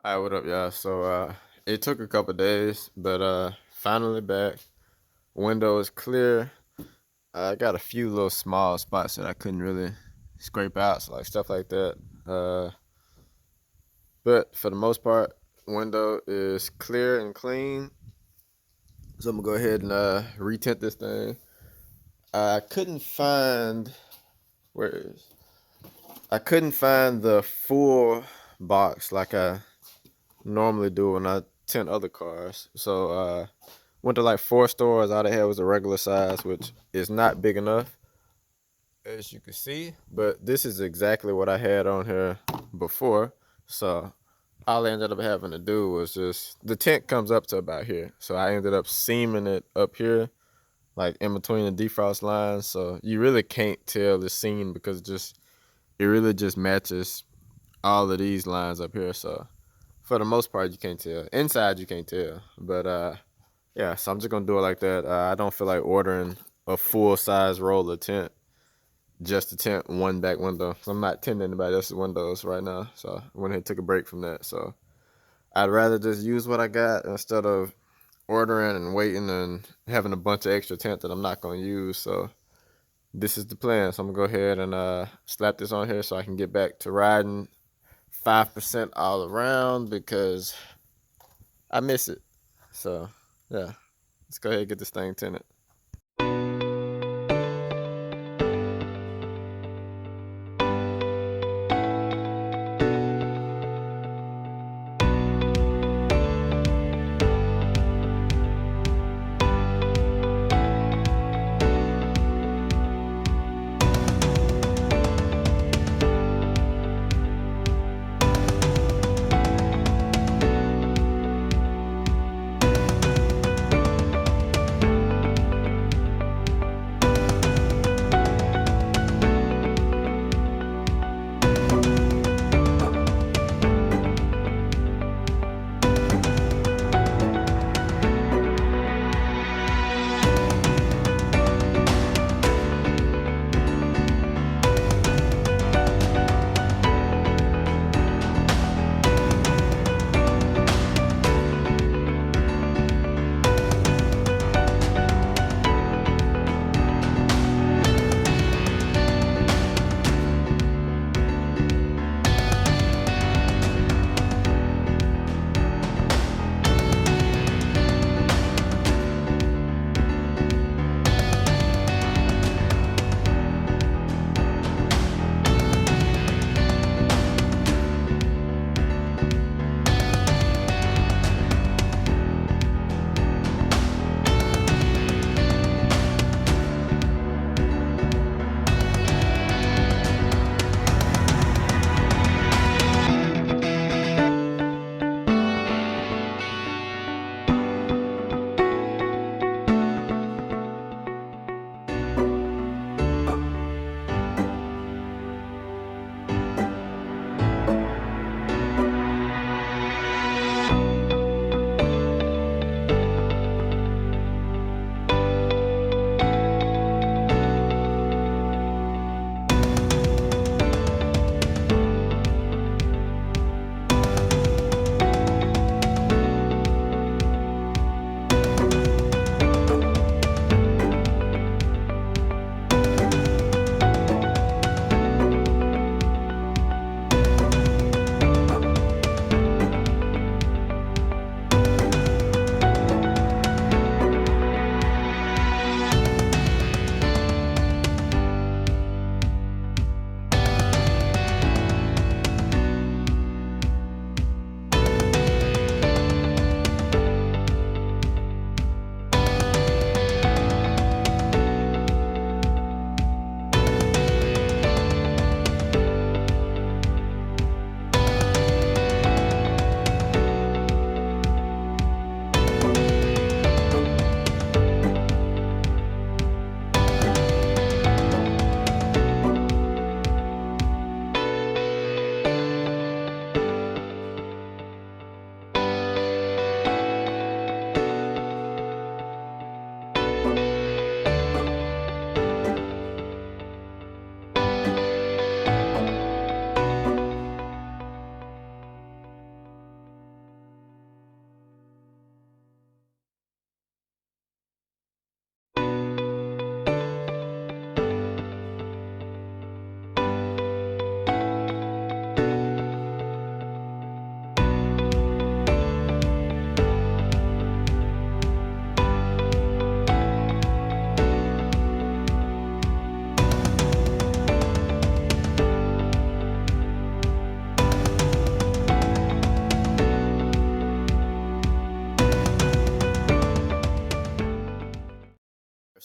All right, what up, y'all? It took a couple days, but finally back. Window is clear. I got a few little small spots that I couldn't really scrape out, so like stuff like that. Uh, but for the most part, window is clear and clean. So I'm gonna go ahead and retint this thing. I couldn't find where is I couldn't find the full box like I normally do when I tint other cars. Went to like four stores. All they had was a regular size, which is not big enough, as you can see. But this is exactly what I had on here before. So all I ended up having to do was just the tint comes up to about here. So I ended up seaming it up here, like in between the defrost lines. So you really can't tell the seam because it really just matches all of these lines up here. So for the most part, you can't tell. Inside, you can't tell. But yeah, so I'm just gonna do it like that. I don't feel like ordering a full size roll of tint just to tint one back window. So I'm not tinting anybody else's windows right now. So I went ahead and took a break from that. So I'd rather just use what I got instead of ordering and waiting and having a bunch of extra tint that I'm not gonna use. So this is the plan. So I'm gonna go ahead and slap this on here so I can get back to riding 5% all around because I miss it. So yeah, let's go ahead and get this thing tinted.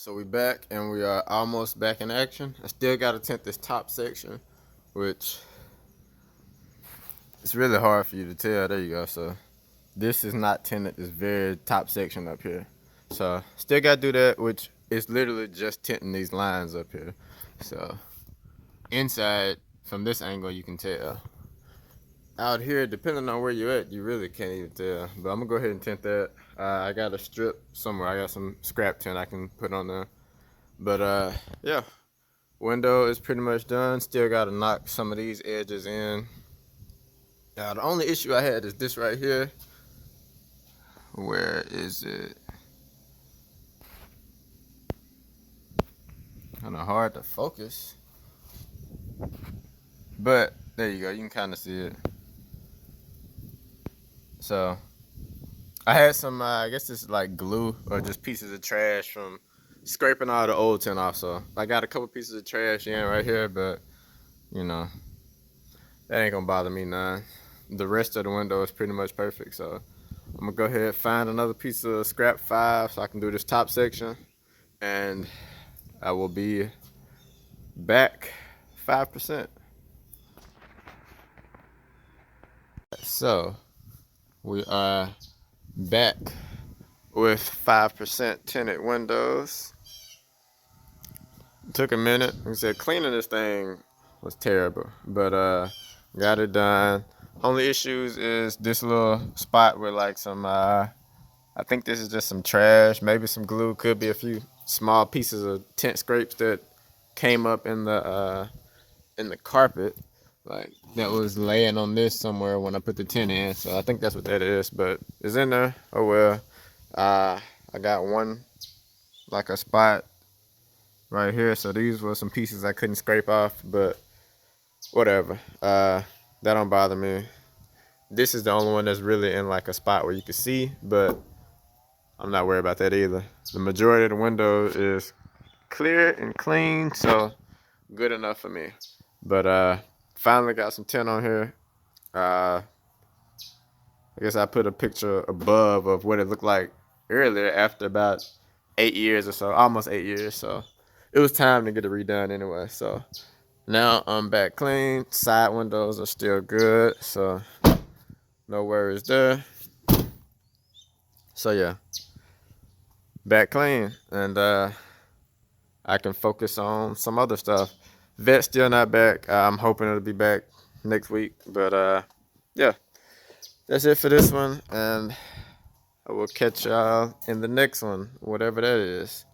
So we back and we are almost back in action. I still gotta tint this top section, which it's really hard for you to tell. There you go. So this is not tinted, this very top section up here. So still gotta do that, which is literally just tinting these lines up here. So inside, from this angle, you can tell. Out here, depending on where you're at, you really can't even tell. But I'm gonna go ahead and tint that. I got a strip somewhere. I got some scrap tint I can put on there. But yeah, window is pretty much done. Still gotta knock some of these edges in. Now the only issue I had is this right here. Where is it? Kind of hard to focus. But there you go. You can kind of see it. So I had some, I guess this is like glue or just pieces of trash from scraping all the old tint off. So I got a couple pieces of trash in right here, but you know, that ain't gonna bother me none. The rest of the window is pretty much perfect. So I'm gonna go ahead and find another piece of scrap 5 so I can do this top section, and I will be back 5%. So we are back with 5% tinted windows. It took a minute. Like I said, cleaning this thing was terrible, but got it done. Only issues is this little spot where like some I think this is just some trash, maybe some glue, could be a few small pieces of tint scrapes that came up in the carpet, like that was laying on this somewhere when I put the tint in. So I think that's what that is, but it's in there. Oh well. I got one, like a spot right here. So these were some pieces I couldn't scrape off, but whatever. That don't bother me. This is the only one that's really in like a spot where you can see, but I'm not worried about that either. The majority of the window is clear and clean, so good enough for me. But finally got some tint on here. I guess I put a picture above of what it looked like earlier after about 8 years or so, almost 8 years. So it was time to get it redone anyway. So now I'm back clean. Side windows are still good, so no worries there. So yeah, back clean, and I can focus on some other stuff. Vet's still not back. I'm hoping it'll be back next week, but yeah, that's it for this one, and I will catch y'all in the next one, whatever that is.